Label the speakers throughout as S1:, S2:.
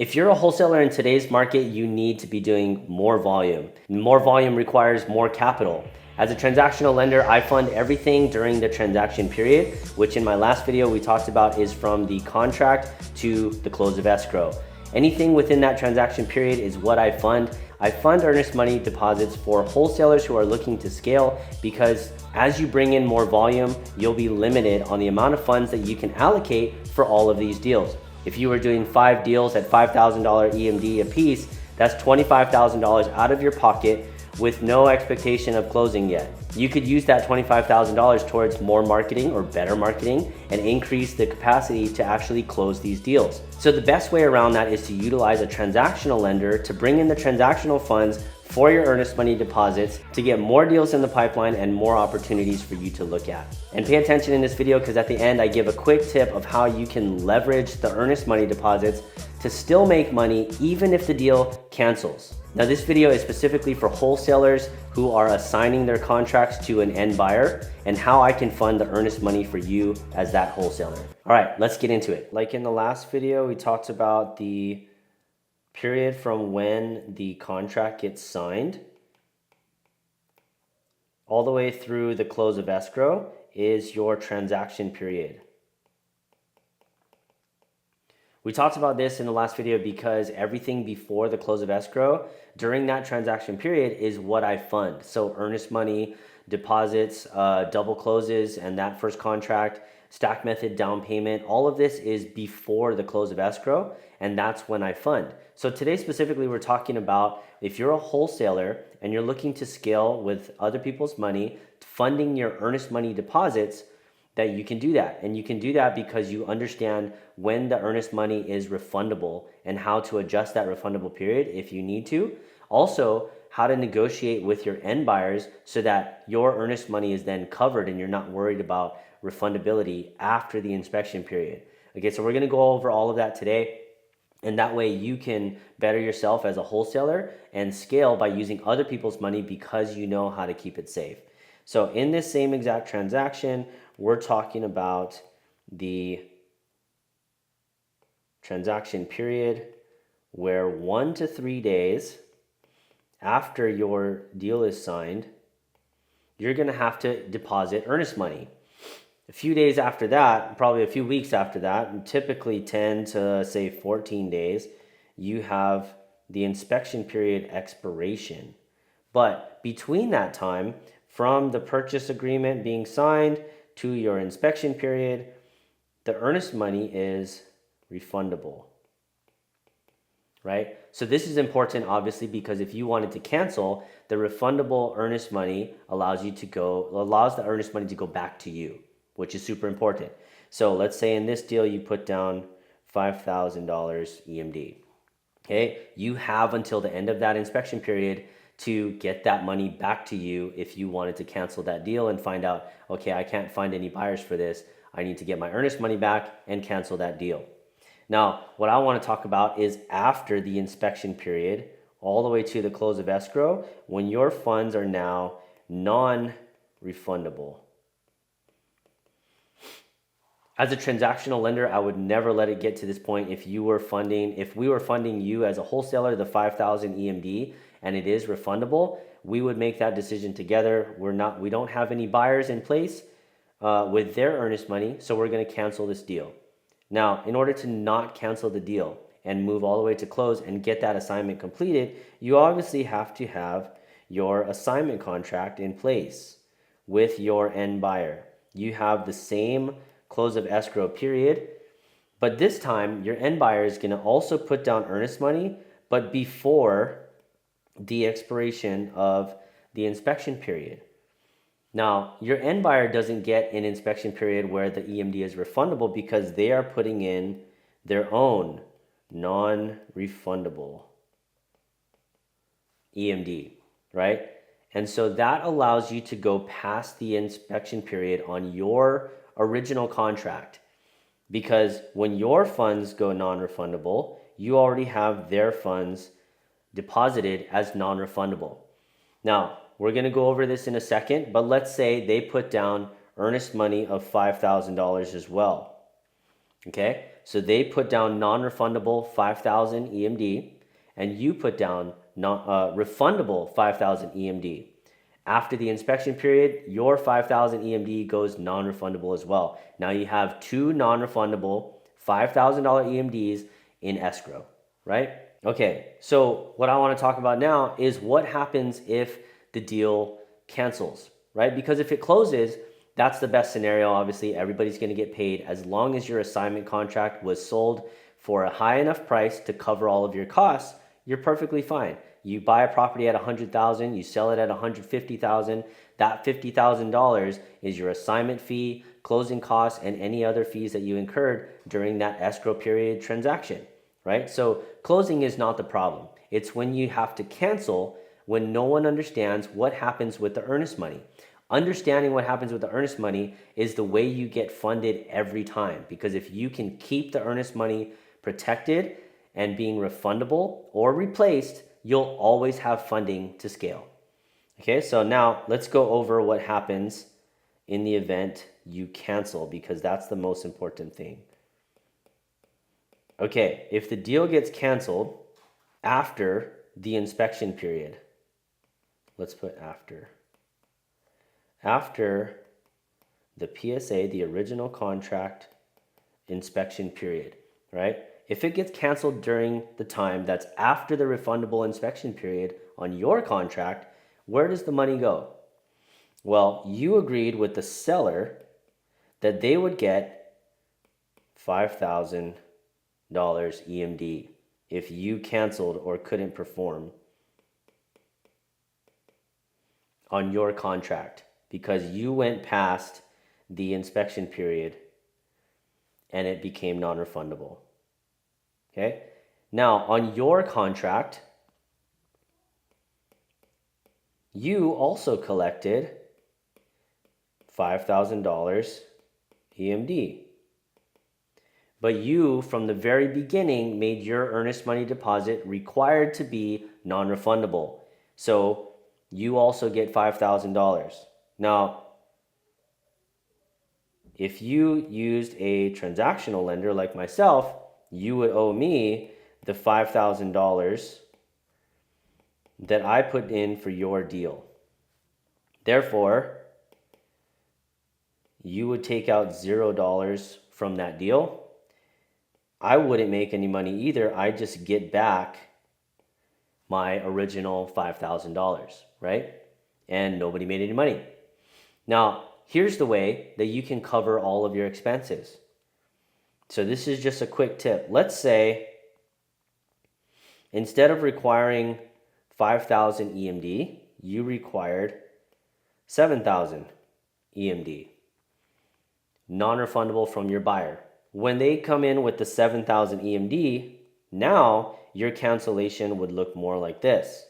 S1: If you're a wholesaler in today's market, you need to be doing more volume. More volume requires more capital. As a transactional lender, I fund everything during the transaction period, which in my last video we talked about is from the contract to the close of escrow. Anything within that transaction period is what I fund. I fund earnest money deposits for wholesalers who are looking to scale, because as you bring in more volume, you'll be limited on the amount of funds that you can allocate for all of these deals. If you were doing 5 deals at $5,000 EMD a piece, that's $25,000 out of your pocket with no expectation of closing yet. You could use that $25,000 towards more marketing or better marketing and increase the capacity to actually close these deals. So the best way around that is to utilize a transactional lender to bring in the transactional funds for your earnest money deposits to get more deals in the pipeline and more opportunities for you to look at. And pay attention in this video, because at the end I give a quick tip of how you can leverage the earnest money deposits to still make money even if the deal cancels. Now this video is specifically for wholesalers who are assigning their contracts to an end buyer, and how I can fund the earnest money for you as that wholesaler. All right, let's get into it. Like in the last video, we talked about the period from when the contract gets signed all the way through the close of escrow is your transaction period. We talked about this in the last video because everything before the close of escrow during that transaction period is what I fund. So earnest money deposits, double closes, and that first contract, stack method down payment, all of this is before the close of escrow, and that's when I fund. So today specifically we're talking about if you're a wholesaler and you're looking to scale with other people's money, funding your earnest money deposits, that you can do that. And you can do that because you understand when the earnest money is refundable and how to adjust that refundable period if you need to. Also, how to negotiate with your end buyers so that your earnest money is then covered and you're not worried about refundability after the inspection period. Okay, so we're gonna go over all of that today, and that way you can better yourself as a wholesaler and scale by using other people's money because you know how to keep it safe. So in this same exact transaction, we're talking about the transaction period where 1 to 3 days after your deal is signed, you're gonna have to deposit earnest money. A few days after that, probably a few weeks after that, and typically 10 to say 14 days, you have the inspection period expiration. But between that time, from the purchase agreement being signed to your inspection period, the earnest money is refundable, right? So this is important, obviously, because if you wanted to cancel, the refundable earnest money allows the earnest money to go back to you, which is super important. So let's say in this deal, you put down $5,000 EMD. Okay, you have until the end of that inspection period to get that money back to you if you wanted to cancel that deal and find out, okay, I can't find any buyers for this. I need to get my earnest money back and cancel that deal. Now, what I want to talk about is after the inspection period, all the way to the close of escrow, when your funds are now non-refundable. As a transactional lender, I would never let it get to this point. If we were funding you as a wholesaler, the 5,000 EMD, and it is refundable, we would make that decision together. We don't have any buyers in place with their earnest money, so we're gonna cancel this deal. Now, in order to not cancel the deal and move all the way to close and get that assignment completed, you obviously have to have your assignment contract in place with your end buyer. You have the same close of escrow period, but this time your end buyer is gonna also put down earnest money, but before the expiration of the inspection period. Now, your end buyer doesn't get an inspection period where the EMD is refundable because they are putting in their own non-refundable EMD, right? And so that allows you to go past the inspection period on your original contract, because when your funds go non-refundable, you already have their funds deposited as non-refundable. Now, we're going to go over this in a second, but let's say they put down earnest money of $5,000 as well. Okay, So they put down non-refundable 5,000 EMD, and you put down refundable 5,000 EMD. After the inspection period, your 5,000 EMD goes non-refundable as well. Now you have two non-refundable $5,000 EMDs in escrow, right? Okay, so what I want to talk about now is what happens if the deal cancels, right? Because if it closes, that's the best scenario. Obviously, everybody's going to get paid as long as your assignment contract was sold for a high enough price to cover all of your costs. You're perfectly fine. You buy a property at $100,000, you sell it at $150,000. That $50,000 is your assignment fee, closing costs, and any other fees that you incurred during that escrow period transaction, right? So closing is not the problem. It's when you have to cancel, when no one understands what happens with the earnest money. Understanding what happens with the earnest money is the way you get funded every time, because if you can keep the earnest money protected and being refundable or replaced, you'll always have funding to scale. Okay, so now let's go over what happens in the event you cancel, because that's the most important thing. Okay, if the deal gets canceled after the inspection period, let's put after. After the PSA, the original contract inspection period, right? If it gets canceled during the time that's after the refundable inspection period on your contract, where does the money go? Well, you agreed with the seller that they would get $5,000 EMD if you canceled or couldn't perform on your contract because you went past the inspection period and it became non-refundable. Okay? Now, on your contract, you also collected $5,000 EMD. But you, from the very beginning, made your earnest money deposit required to be non-refundable. So you also get $5,000. Now, if you used a transactional lender like myself, you would owe me the $5,000 that I put in for your deal. Therefore, you would take out $0 from that deal. I wouldn't make any money either. I just get back my original $5,000, right? And nobody made any money. Now, here's the way that you can cover all of your expenses. So this is just a quick tip. Let's say instead of requiring 5,000 EMD, you required 7,000 EMD, non-refundable from your buyer. When they come in with the 7,000 EMD, now your cancellation would look more like this.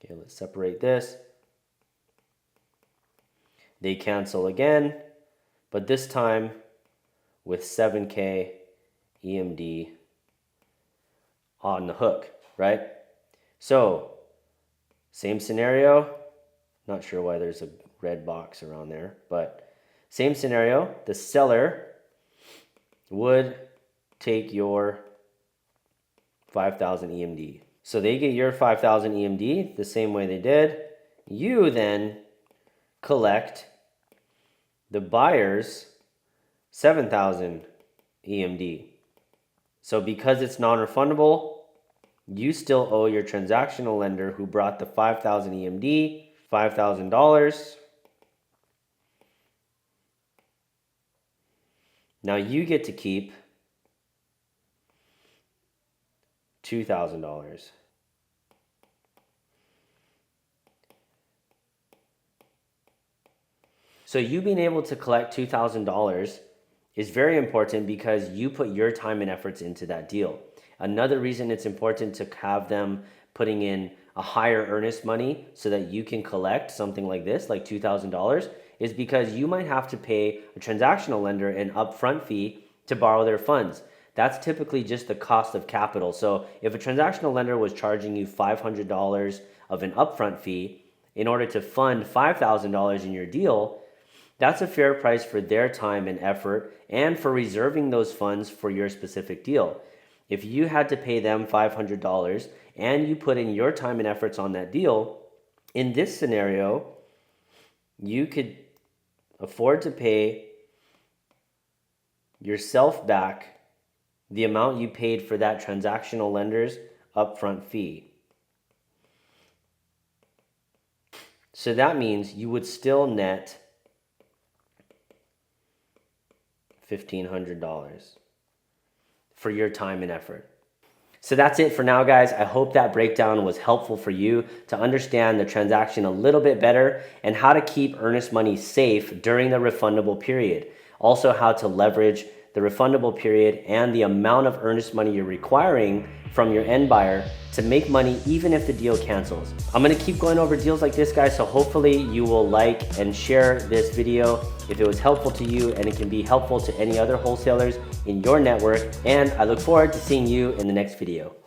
S1: Okay, let's separate this. They cancel again, but this time with 7K EMD on the hook, right? So, same scenario. Not sure why there's a red box around there, but same scenario. The seller would take your 5,000 EMD. So they get your 5,000 EMD the same way they did. You then collect the buyer's 7,000 EMD. So because it's non-refundable, you still owe your transactional lender who brought the 5,000 EMD $5,000. Now you get to keep $2,000. So you being able to collect $2,000 is very important because you put your time and efforts into that deal. Another reason it's important to have them putting in a higher earnest money so that you can collect something like this, like $2,000, is because you might have to pay a transactional lender an upfront fee to borrow their funds. That's typically just the cost of capital. So if a transactional lender was charging you $500 of an upfront fee in order to fund $5,000 in your deal, That's a fair price for their time and effort and for reserving those funds for your specific deal. If you had to pay them $500 and you put in your time and efforts on that deal, in this scenario, you could afford to pay yourself back the amount you paid for that transactional lender's upfront fee. So that means you would still net $1,500 for your time and effort. So that's it for now, guys. I hope that breakdown was helpful for you to understand the transaction a little bit better and how to keep earnest money safe during the refundable period. Also, how to leverage the refundable period and the amount of earnest money you're requiring from your end buyer to make money even if the deal cancels. I'm gonna keep going over deals like this, guys, so hopefully you will like and share this video if it was helpful to you, and it can be helpful to any other wholesalers in your network. And I look forward to seeing you in the next video.